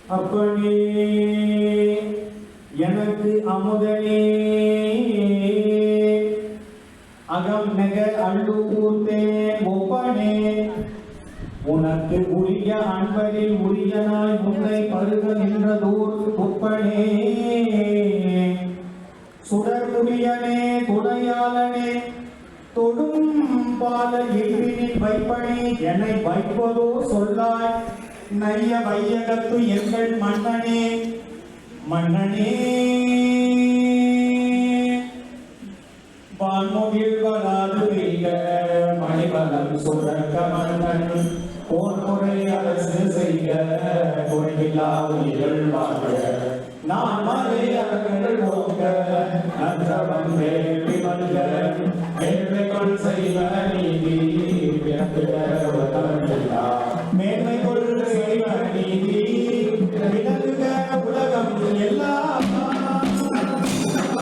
அப்பனே எனக்கு அமுதனே அகம் நெக அள்ளு கூர்த்தேன் ஒப்பனே உனக்கு உரிய அன்பரில் உரியனாய் முன்னை பருக நின்றதோர் ஒப்பனே சுடர்முடியனே துணையாளனே தொடும் பால எழிலில் வைப்பனே என்னை வைப்பதோ சொல்லாய் நைய வையகத்து எங்கள் மன்னனே மன்னனே வான்முகில் வராது பெய்க மணிவலம் சுரக்க மன்னன் போன்முறை அரசு செய்க குறைவில்லா உயிர்கள் வாழ்க நான் மறை அறங்கள் ஓங்க நன்றவம் வேள்வி மல்க மேன்மைக்குள் செய்வ நீதி மேன்மைக்குள்